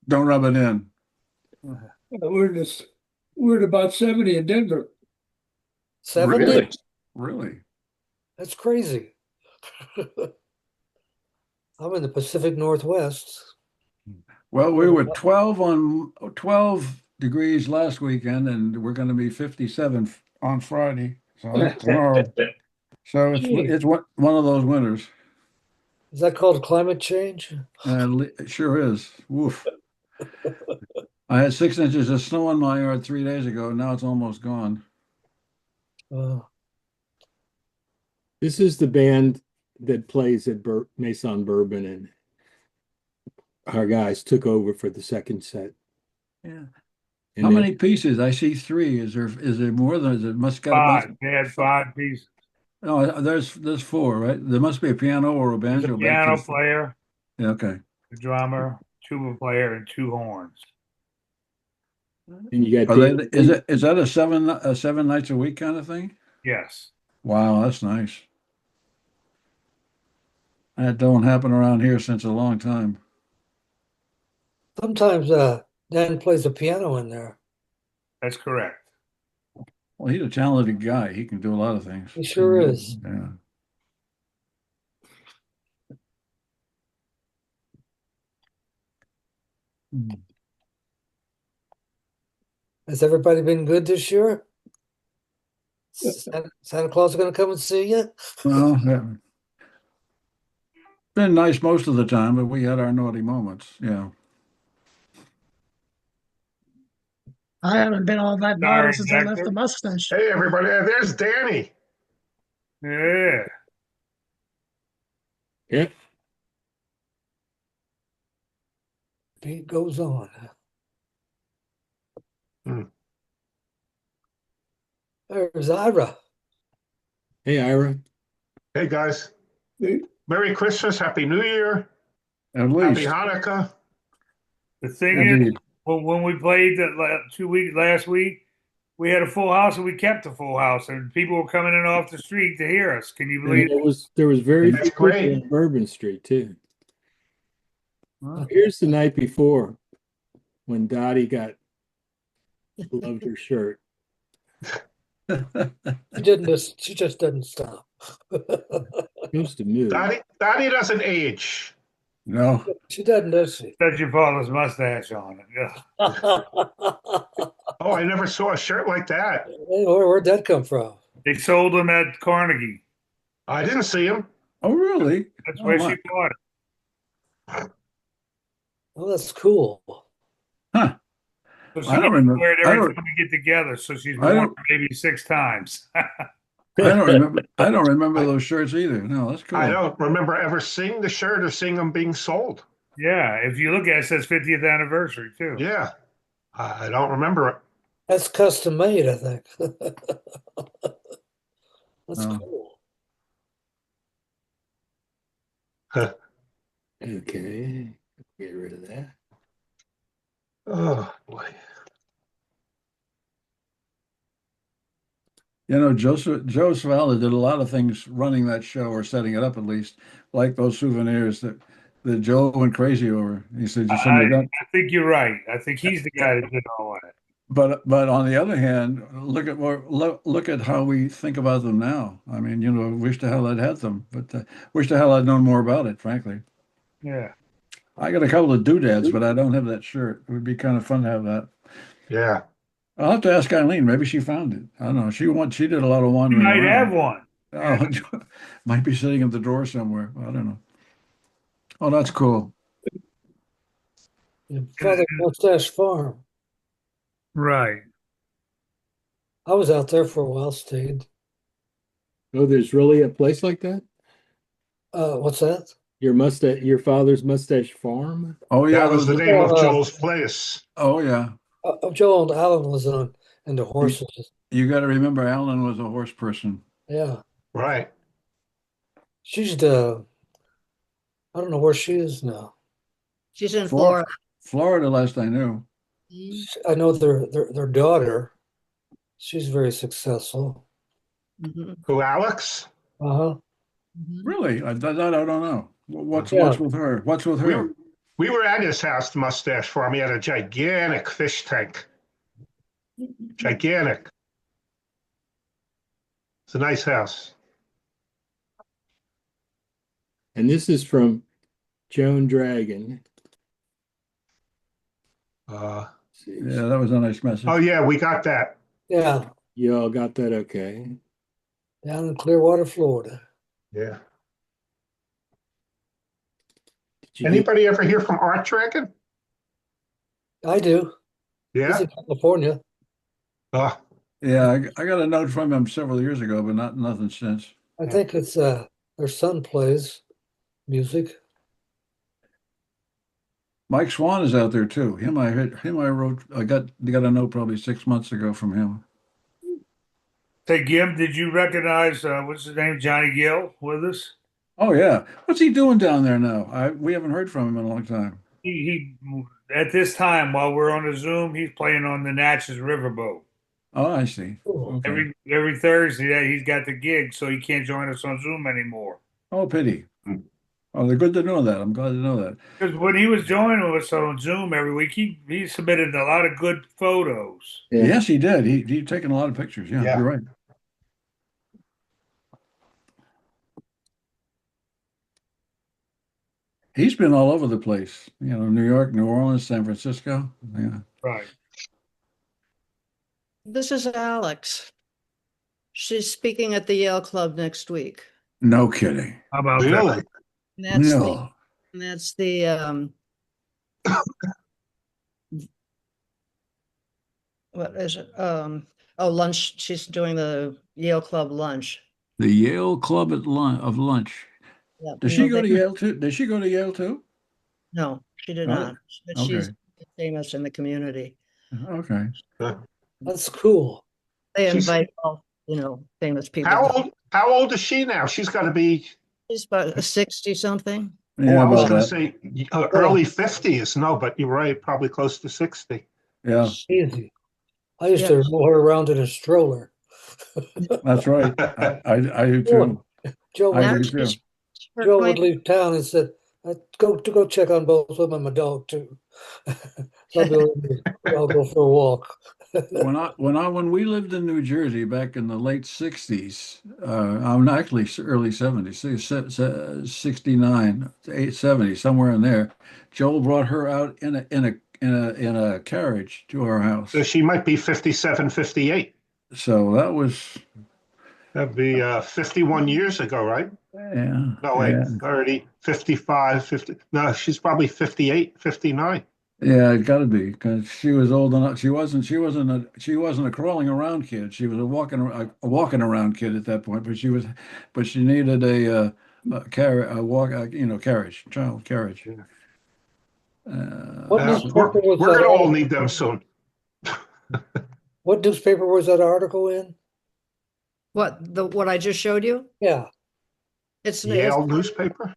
S6: Don't rub it in.
S7: We're at about 70 in Denver.
S10: 70?
S4: Really?
S6: Really?
S10: That's crazy. I'm in the Pacific Northwest.
S6: Well, we were 12 degrees last weekend, and we're going to be 57 on Friday. So that's tomorrow. So it's one of those winters.
S10: Is that called climate change?
S6: It sure is. Woof. I had 6 inches of snow in my yard 3 days ago. Now it's almost gone.
S2: This is the band that plays at Maison Bourbon, and our guys took over for the second set.
S6: Yeah.
S2: And
S6: How
S2: then-
S6: many pieces? I see 3. Is there more than it must got
S5: Five. They had 5 pieces.
S6: No, there's 4, right? There must be a piano or a
S5: There's
S6: banjo.
S5: a
S6: back
S5: piano
S6: there.
S5: player,
S6: Yeah, okay.
S5: a drummer, tuba player, and 2 horns.
S2: And you got
S6: Are
S2: Dave-
S6: they, is that a 7 nights a week kind of thing?
S5: Yes.
S6: Wow, that's nice. That don't happen around here since a long time.
S10: Sometimes Dan plays the piano in there.
S5: That's correct.
S6: Well, he's a talented guy. He can do a lot of things.
S10: He sure is.
S6: Yeah.
S10: Has everybody been good this year? Santa Claus is going to come and see you?
S6: Well, been nice most of the time, but we had our naughty moments. Yeah.
S3: I haven't been all that
S5: Sorry,
S3: naughty since I left
S5: Hector.
S3: the mustache.
S9: Hey, everybody, there's Danny.
S5: Yeah.
S2: Yep.
S10: Beat goes on. There's Ira.
S2: Hey, Ira.
S9: Hey, guys.
S7: Hey.
S9: Merry Christmas, Happy New Year,
S6: At
S9: Happy
S6: least.
S9: Hanukkah.
S5: The thing is,
S6: Indeed.
S5: when we played last week, we had a full house and we kept a full house, and people were coming in off the street to hear us. Can you
S2: And
S5: believe it?
S2: there was very
S9: That's
S2: few people
S9: great.
S2: on Bourbon Street too.
S5: Huh.
S2: Here's the night before when Dottie loved her shirt.
S10: She just doesn't stop.
S2: Supposed to move.
S9: Dottie doesn't age.
S6: No.
S10: She doesn't, does she?
S5: That's your father's mustache on it. Yeah.
S9: Oh, I never saw a shirt like that.
S10: Where'd that come from?
S5: They sold them at Carnegie.
S9: I didn't see him.
S6: Oh, really?
S5: That's
S6: Oh,
S5: where
S6: my.
S5: she bought it.
S10: Oh, that's cool.
S6: Huh.
S5: So she
S6: I don't
S5: gets to
S6: remember.
S5: wear it
S6: I
S5: every
S6: don't-
S5: time we get together. So she's
S6: I
S5: worn
S6: don't-
S5: it maybe 6 times.
S6: I don't remember. I don't remember those shirts either. No, that's cool.
S9: I don't remember ever seeing the shirt or seeing them being sold.
S5: Yeah, if you look at it, it says 50th anniversary too.
S9: Yeah, I don't remember it.
S10: That's custom made, I think. That's
S6: Oh.
S10: cool.
S2: Okay. Get rid of that.
S9: Oh boy.
S6: You know, Joe Savalla did a lot of things running that show or setting it up, at least, like those souvenirs that Joe went crazy over. He said, "You send me that."
S5: I think you're right. I think he's the guy that did all that.
S6: But on the other hand, look at how we think about them now. I mean, you know, wish to hell I'd had them, but wish to hell I'd known more about it. Frankly,
S5: Yeah.
S6: I got a couple of doodads, but I don't have that shirt. It would be kind of fun to have that.
S9: Yeah.
S6: I'll have to ask Eileen. Maybe she found it. I don't know. She did a lot of
S5: You
S6: wandering
S5: might have
S6: around.
S5: one.
S6: Oh, might be sitting at the door somewhere. I don't know. Oh, that's cool.
S10: Your Father Mustache Farm.
S5: Right.
S10: I was out there for a while, stayed.
S2: Oh, there's really a place like that?
S10: What's that?
S2: Your father's mustache farm?
S6: Oh yeah,
S9: That was the
S6: those-
S9: name of Joel's place.
S6: Oh yeah.
S10: Joe and Alan was into horses.
S6: You got to remember, Alan was a horse person.
S10: Yeah.
S9: Right.
S10: She's the, I don't know where she is now.
S1: She's in Florida.
S6: Florida, last I knew.
S10: I know their daughter. She's very successful.
S1: Mhm.
S9: Who, Alex?
S10: Uh-huh.
S6: Really? That I don't know. What's
S10: Yeah.
S6: with her? What's with her?
S9: We were at his house, the mustache farm. He had a gigantic fish tank. Gigantic. It's a nice house.
S2: And this is from Joan Dragon.
S9: Uh,
S6: Yeah, that was a nice message.
S9: oh, yeah, we got that.
S10: Yeah.
S2: You all got that okay?
S10: Down in Clearwater, Florida.
S9: Yeah.
S2: Did you
S9: Anybody ever hear from Art Dragon?
S10: I do. He's
S9: Yeah.
S10: in California.
S9: Oh,
S6: Yeah, I got a note from him several years ago, but nothing since.
S10: I think it's their son plays music.
S6: Mike Swan is out there too. I got a note probably 6 months ago from him.
S5: Say, Gim, did you recognize what's his name, Johnny Gill, with us?
S6: Oh yeah, what's he doing down there now? We haven't heard from him in a long time.
S5: He at this time while we're on the Zoom, he's playing on the Natchez Riverboat.
S6: Oh, I see.
S10: Cool.
S6: Okay.
S5: Every Thursday, yeah, he's got the gig, so he can't join us on Zoom anymore.
S6: Oh, pity. Oh, they're good to know that. I'm glad to know that.
S5: Because when he was joining us on Zoom every week, he submitted a lot of good photos.
S2: Yeah.
S6: Yes, he did. He'd taken a lot of pictures. Yeah,
S9: Yeah.
S6: you're right. He's been all over the place. You know, New York, New Orleans, San Francisco. Yeah.
S5: Right.
S1: This is Alex. She's speaking at the Yale Club next week.
S6: No kidding.
S5: How about
S9: really?
S1: And that's the,
S6: No.
S1: and that's the what is it? Lunch. She's doing the Yale Club lunch.
S6: The Yale Club at lunch.
S1: Yeah,
S6: Does she go to Yale too? Does she go to Yale too?
S1: No, she did
S6: Oh,
S1: not. But she's
S6: okay.
S1: famous in the community.
S6: Okay.
S10: That's cool.
S1: They
S9: She's-
S1: invite all, famous people.
S9: How old is she now? She's got to be,
S1: She's about 60 something.
S6: Yeah,
S9: I was
S6: about
S9: going to
S6: that.
S9: say early 50s. No, but you're right, probably close to 60.
S6: Yeah,
S10: Easy. I used to roll her around in a stroller.
S6: that's right. I do too.
S10: Joe,
S6: I
S1: Now
S6: do
S1: she's-
S6: too.
S1: her
S10: Joe would
S1: claim-
S10: leave town and said, go check on both of them and my dog too. So I'll go for a walk.
S6: When we lived in New Jersey back in the late 60s, I'm actually early 70s, 69, 70, somewhere in there. Joel brought her out in a carriage to our house.
S11: So she might be 57, 58.
S6: So
S11: That'd be 51 years ago, right?
S6: yeah.
S11: No, wait,
S6: Yeah.
S11: 30, 55, 50. No, she's probably 58, 59.
S6: Yeah, it got to be because she was old enough. She wasn't a crawling around kid. She was a walking around kid at that point. But she needed a carriage, child carriage.
S10: What newspaper was
S11: We're
S10: that
S11: gonna all
S10: article-
S11: need them soon.
S10: What newspaper was that article in?
S1: What I just showed you?
S10: Yeah.
S1: It's
S11: Yale newspaper?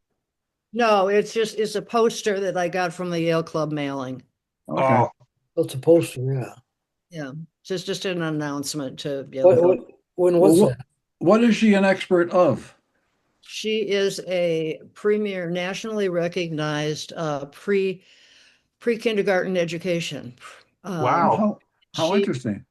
S1: no, it's a poster that I got from the Yale Club mailing.
S6: Okay.
S11: Oh,
S10: It's a poster, yeah.
S1: Yeah, just an announcement to the
S10: What,
S1: other.
S10: what, when was
S6: Well,
S10: that?
S6: what is she an expert of?
S1: She is a premier, nationally recognized pre-kindergarten education.
S11: Wow.
S6: How
S1: she-
S6: interesting.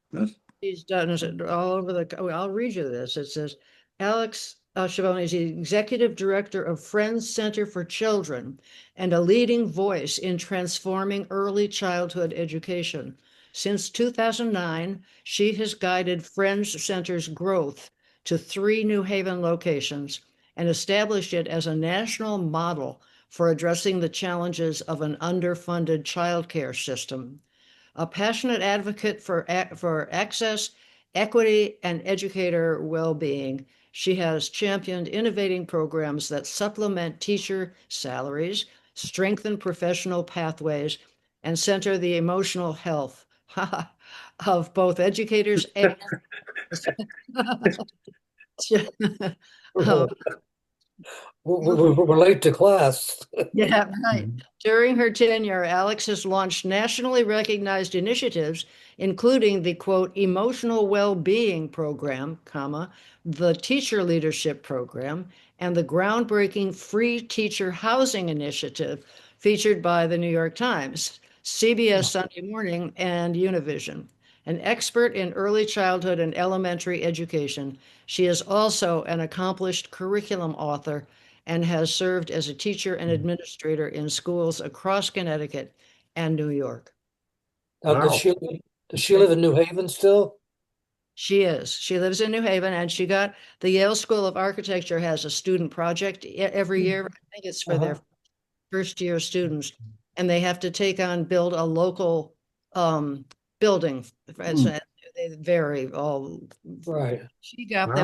S1: She's done it all over I'll read you this. It says, Alex Schiavone is the executive director of Friends Center for Children and a leading voice in transforming early childhood education. Since 2009, she has guided Friends Center's growth to 3 New Haven locations and established it as a national model for addressing the challenges of an underfunded childcare system. A passionate advocate for access, equity, and educator well-being, she has championed innovating programs that supplement teacher salaries, strengthen professional pathways, and center the emotional health of both educators and
S10: We're late to class.
S1: Yeah, right. During her tenure, Alex has launched nationally recognized initiatives, including the quote, emotional well-being program, comma, the teacher leadership program, and the groundbreaking free teacher housing initiative featured by the New York Times, CBS Sunday Morning, and Univision. An expert in early childhood and elementary education, she is also an accomplished curriculum author and has served as a teacher and administrator in schools across Connecticut and New York.
S10: Now, does she live in New Haven still?
S1: She is. She lives in New Haven, and she got the Yale School of Architecture has a student project every year. I think it's for their first year students, and they have to build a local building. They vary all.
S10: Right.
S1: She got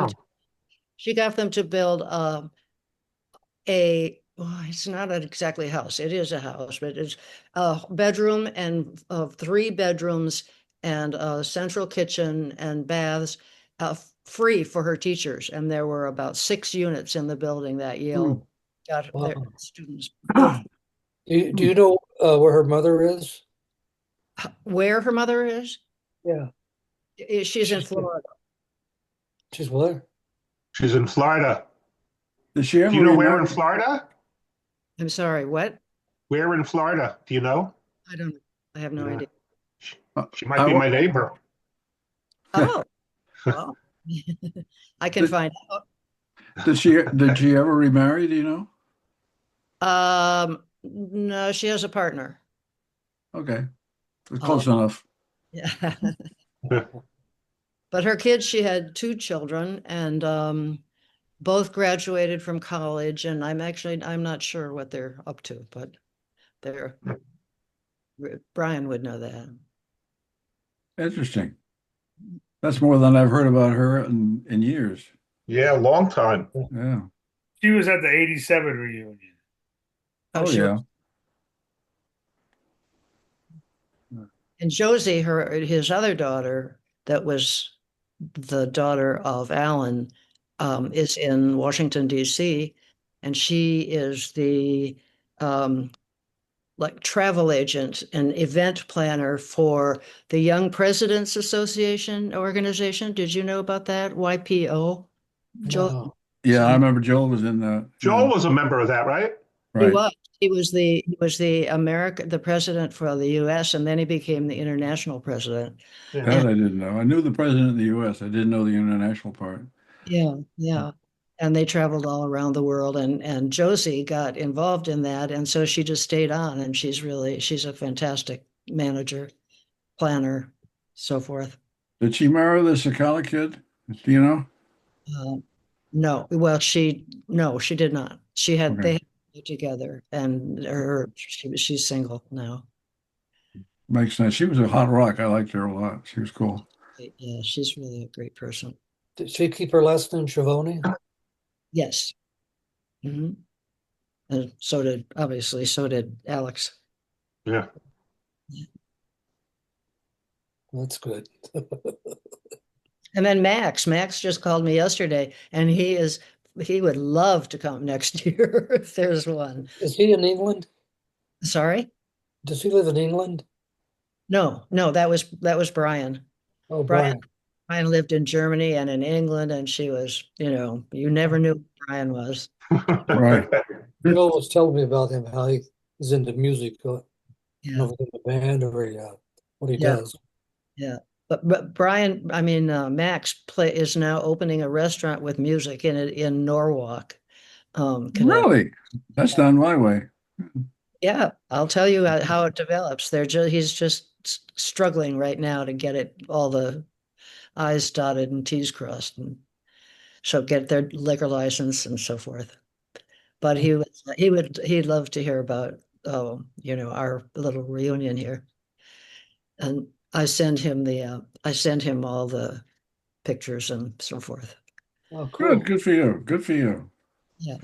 S1: them to build it's not exactly a house. It is a house, but it's a bedroom and 3 bedrooms and a central kitchen and baths, free for her teachers. And there were about 6 units in the building that Yale got their students.
S10: Do you know where her mother is?
S1: Where her mother is?
S10: Yeah.
S1: She's in Florida.
S10: She's where?
S11: She's in Florida.
S6: Does she ever
S11: Do you know where in
S6: remember-
S11: Florida?
S1: I'm sorry, what?
S11: Where in Florida? Do you know?
S1: I have no idea.
S11: She might be my neighbor.
S1: Oh, well, I can find out.
S6: Did she ever remarry? Do you know?
S1: No, she has a partner.
S6: Okay. Close enough.
S1: Yeah. But her kids, she had 2 children, and both graduated from college, and I'm not sure what they're up to, but Brian would know that.
S6: Interesting. That's more than I've heard about her in years.
S11: Yeah, long time.
S6: Yeah.
S5: She was at the 87 reunion.
S6: Oh,
S1: she
S6: yeah.
S1: And Josie, his other daughter, that was the daughter of Alan, is in Washington, D.C., and she is the travel agent and event planner for the Young Presidents Association organization. Did you know about that? YPO? Joel?
S10: No.
S6: Yeah, I remember Joel was in the.
S11: Joel was a member of that, right?
S1: He was. the president for the U.S. and then he became the international president.
S6: That I didn't know. I knew the president of the U.S. I didn't know the international part.
S1: Yeah, yeah. And they traveled all around the world, and Josie got involved in that, and so she just stayed on, and she's a fantastic manager, planner, so forth.
S6: Did she marry the Sakala kid? Do you know?
S1: No, well, no, she did not. They
S6: Okay.
S1: had together, and she's single now.
S6: Makes sense. She was a hot rock. I liked her a lot. She was cool.
S1: Yeah, she's really a great person.
S10: Did she keep her last name Schiavone?
S1: Yes. And so did Alex.
S11: Yeah.
S10: That's good.
S1: And then Max just called me yesterday, and he would love to come next year if there's one.
S10: Is he in England?
S1: Sorry?
S10: Does he live in England?
S1: No, that was Brian.
S10: Oh, Brian.
S1: Brian lived in Germany and in England, and she was, you never knew who Brian was.
S6: Right.
S10: You always tell me about him, how he's into music,
S1: Yeah.
S10: in the band or what he does.
S1: Yeah. But Brian, Max is now opening a restaurant with music in Norwalk. Connecticut.
S6: Really? That's down my way.
S1: Yeah, I'll tell you how it develops. He's just struggling right now to get all the I's dotted and T's crossed, and so get their liquor license and so forth. But he'd love to hear about our little reunion here, and I send him all the pictures and so forth.
S10: Oh, cool.
S6: Good for you. Good for you.
S1: Yeah.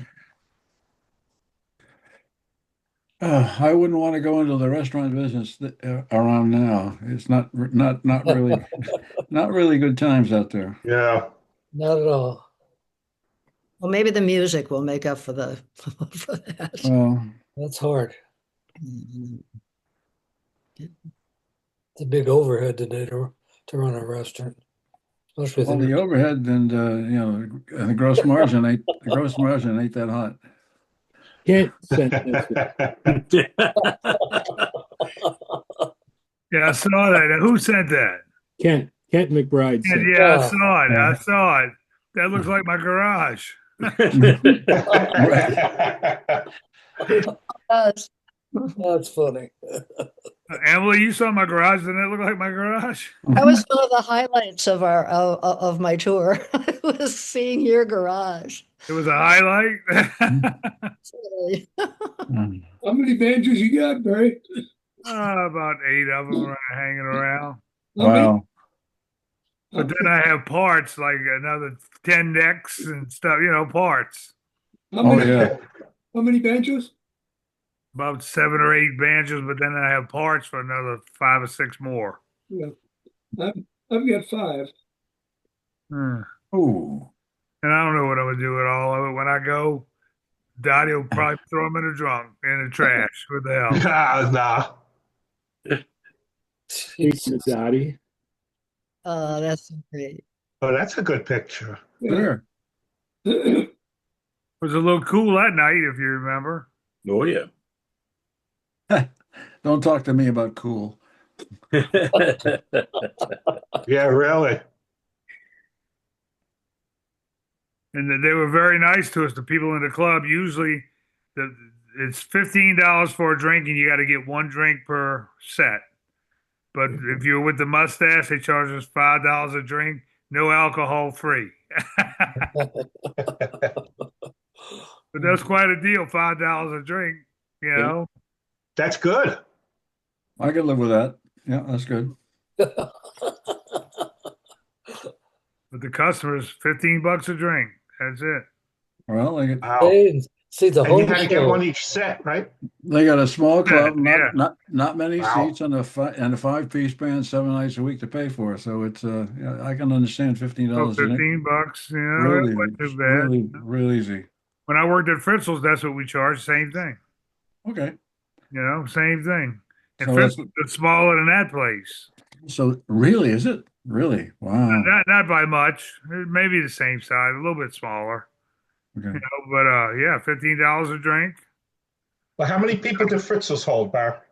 S6: I wouldn't want to go into the restaurant business around now. It's not really not really good times out there.
S11: Yeah.
S10: Not at all.
S1: Well, maybe the music will make up for for that.
S6: Well,
S10: That's hard.
S1: Mhm.
S10: It's a big overhead today to run a restaurant, especially
S6: well, the overhead and the gross margin ain't that hot.
S2: Kent sent this.
S5: Yeah, I saw that. Who sent that?
S2: Kent McBride sent.
S5: Yeah, I saw it. I saw it. That looks like my garage.
S10: That's funny.
S5: Emily, you saw my garage. Didn't it look like my garage?
S1: That was one of the highlights of of my tour. I was seeing your garage.
S5: It was a highlight.
S7: How many banjos you got, Barry?
S5: About 8 of them hanging around.
S6: Wow.
S5: But then I have parts, like another 10 necks and stuff, parts.
S7: How
S6: Oh
S7: many,
S6: yeah.
S7: how many banjos?
S5: About 7 or 8 banjos, but then I have parts for another 5 or 6 more.
S7: Yeah. I've got 5.
S6: Ooh.
S5: And I don't know what I'm gonna do with all of it. When I go, Dottie will probably throw them in the trash. What the hell?
S11: Nah.
S2: Speaking of Dottie,
S1: That's great.
S11: Oh, that's a good picture.
S6: Sure.
S5: It was a little cool that night, if you remember.
S4: Oh yeah.
S6: Don't talk to me about cool.
S11: Yeah, really.
S5: And they were very nice to us, the people in the club. Usually it's $15 for a drink and you got to get 1 drink per set. But if you're with the mustache, they charge us $5 a drink, no alcohol free. But that's quite a deal, $5 a drink,
S11: That's good.
S6: I can live with that. Yeah, that's good.
S5: But the customers, $15 a drink. That's it.
S6: Well,
S11: Wow.
S10: Hey, see the
S11: And
S10: whole
S11: you got to get
S10: show.
S11: one each set, right?
S6: they got a small club,
S5: Yeah.
S6: not many
S11: Wow.
S6: seats, and a 5-piece band 7 nights a week to pay for. So it's I can understand $15
S5: So
S6: a night.
S5: $15,
S6: Really,
S5: it wasn't too bad.
S6: really, real easy.
S5: When I worked at Fritzl's, that's what we charged. Same thing.
S6: Okay.
S5: Same thing. And
S6: So that's-
S5: Fritzl's is smaller than that place.
S6: So really, is it really? Wow.
S5: Not by much. Maybe the same size, a little bit smaller.
S6: Okay.
S5: But yeah, $15 a drink.
S11: Well, how many people do Fritzels hold, Bar?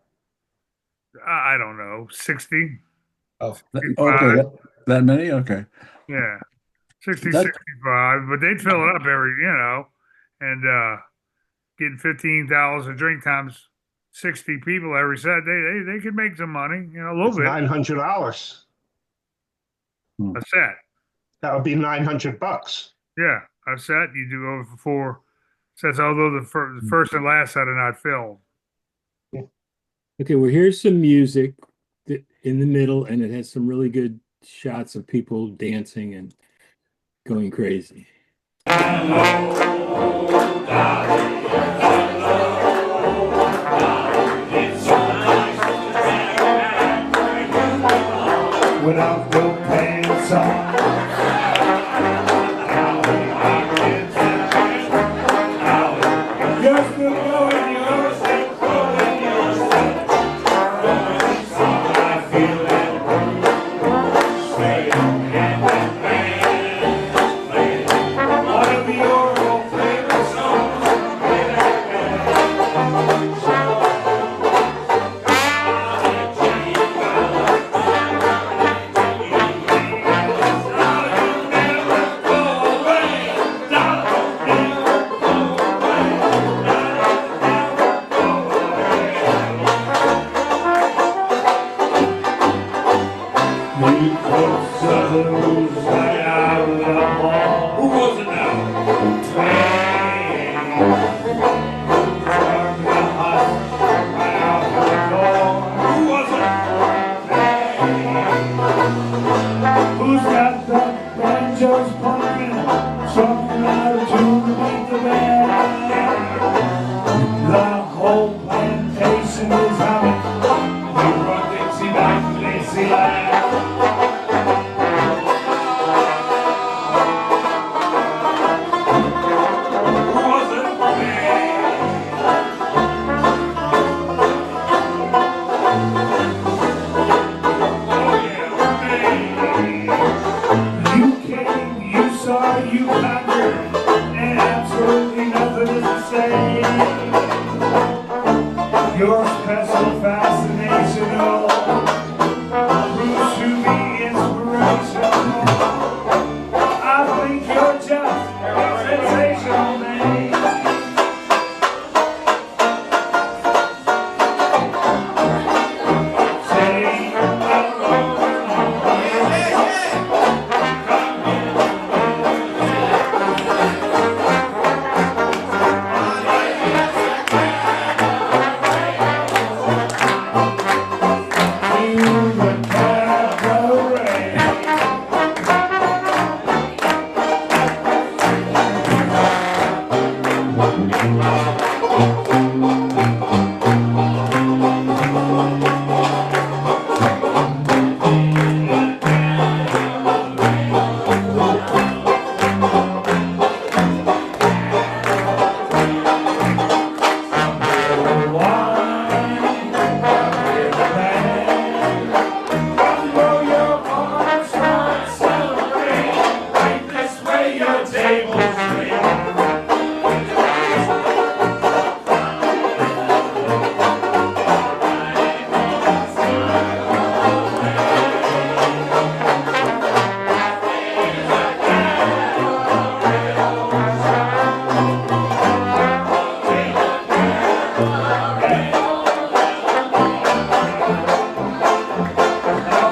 S5: I don't know, 60.
S11: Oh,
S6: Okay, that many? Okay.
S5: Yeah, 60,
S6: That-
S5: 65, but they'd fill it up and getting 15,000 drink times 60 people every set, they could make some money, a little
S11: it's
S5: bit
S11: $900.
S5: a set.
S11: That would be $900.
S5: Yeah, a set. You do over for 4 sets, although the first and last set are not filled.
S2: Okay, well, here's some music in the middle, and it has some really good shots of people dancing and going crazy.
S12: Without no pants on. You're still going your step, going your step. I feel that groove. Play and play. One of your old favorite songs. Play that Who was it now? Who was it? Who's got the banjos pumping? Something out of tune to beat the band. The whole plantation is humming. We run Dixie back to Dixieland. You came, you saw, you conquered, and absolutely nothing is the same. Your special fascinational proves to be inspirational. I think you're just sensational, man.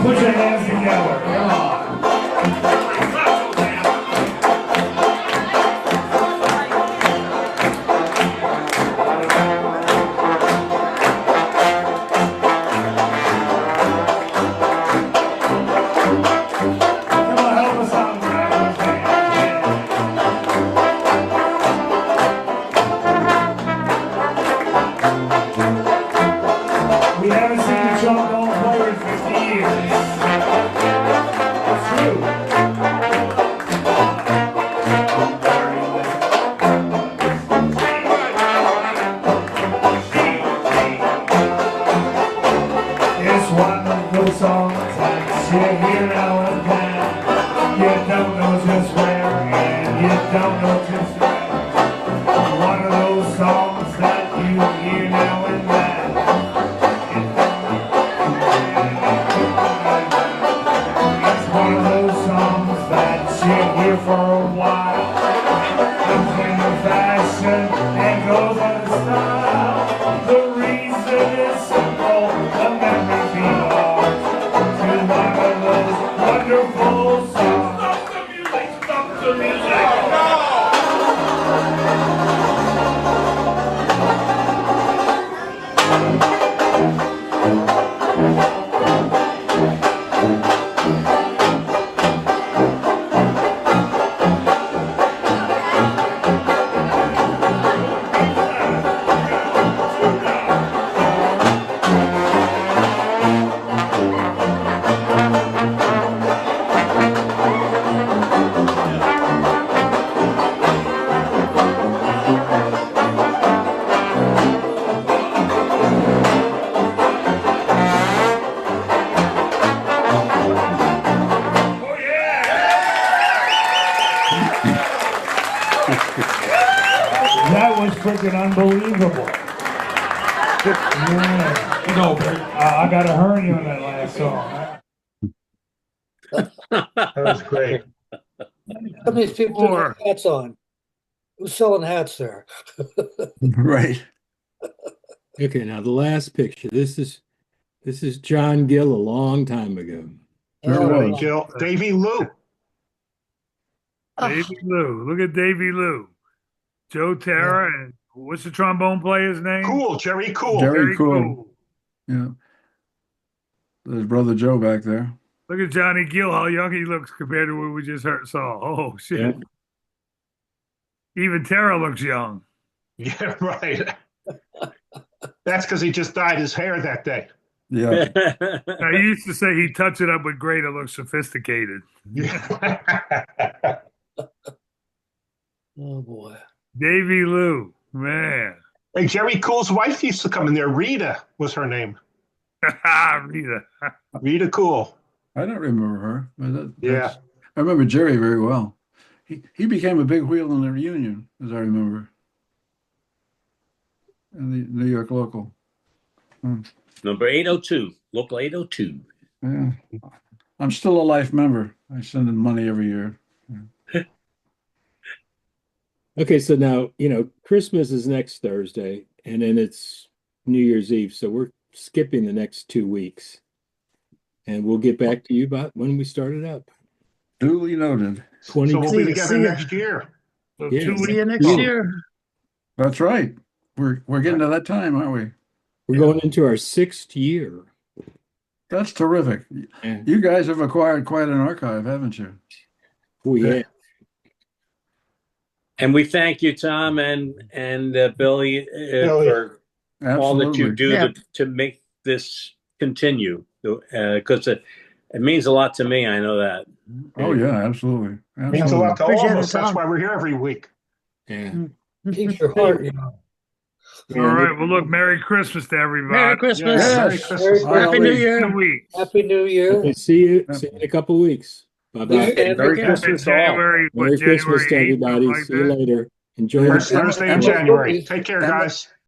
S12: Put your hands together. Come on. Come on, help us out. We haven't seen a trombone player in 50 years. It's true. It's one of those songs that you hear now and then. You don't know just where, and you don't know just where. One of those songs that you hear freaking unbelievable. Man,
S8: You know, Barry.
S12: I got a hernia on that last song.
S11: That was great.
S10: How many people have hats on? Who's selling hats there?
S6: Right.
S2: Okay, now the last picture. This is John Gill a long time ago.
S11: Johnny Gill, Davy Lou.
S5: Davy Lou. Look at Davy Lou. Joe Terra and what's the trombone player's name?
S11: Cool, Jerry Cool.
S6: Jerry Cool. Yeah. There's brother Joe back there.
S5: Look at Johnny Gill, how young he looks compared to what we just saw. Oh, shit.
S2: Yeah.
S5: Even Terra looks young.
S11: Yeah, right. That's because he just dyed his hair that day.
S6: Yeah.
S5: I used to say he'd touch it up with gray to look sophisticated.
S10: Oh, boy.
S5: Davy Lou, man.
S11: Hey, Jerry Cool's wife used to come in there. Rita was her name.
S5: Rita.
S11: Rita Cool.
S6: I don't remember her. But
S11: Yeah.
S6: I remember Jerry very well. He became a big wheel in the reunion, as I remember. In the New York local.
S4: Number 802, local 802.
S6: Yeah. I'm still a life member. I send in money every year.
S2: Okay, so now, Christmas is next Thursday, and then it's New Year's Eve. So we're skipping the next 2 weeks. And we'll get back to you about when we started up.
S6: Duly noted.
S11: So we'll be
S3: See
S11: together
S3: ya.
S11: next year.
S5: So
S2: Yeah.
S5: 2
S3: See you
S5: weeks.
S3: next year.
S6: That's right. We're getting to that time, aren't we?
S2: We're going into our 6th year.
S6: That's terrific.
S2: Yeah.
S6: You guys have acquired quite an archive, haven't you?
S2: We had
S4: And we thank you, Tom and Billy,
S11: Billy.
S4: for all that you
S6: Absolutely.
S4: do
S3: Yeah.
S4: to make this continue. Because it means a lot to me. I know that.
S6: Oh yeah, absolutely.
S11: Means a lot to all
S3: Appreciate
S11: of
S3: it,
S11: us. That's
S3: Tom.
S11: why we're here every week.
S2: yeah.
S10: Keeps your heart,
S5: All right. Well, look, Merry Christmas to everybody.
S3: Merry Christmas.
S11: Yes. Merry
S6: Yes.
S11: Christmas.
S6: Merry
S3: Happy New
S6: Christmas.
S3: Year.
S5: 2 weeks.
S10: Happy New Year.
S2: Okay, see you in a couple weeks. Bye-bye.
S10: Yeah.
S4: Merry
S3: Yeah.
S4: Christmas to all.
S5: January, what,
S2: Merry Christmas to
S5: January 8th,
S2: everybody.
S5: something like
S2: See you
S5: that?
S2: later. Enjoy
S11: First
S2: your
S11: Thursday in
S6: Emma-
S11: January. Take care,
S6: Emma-
S11: guys.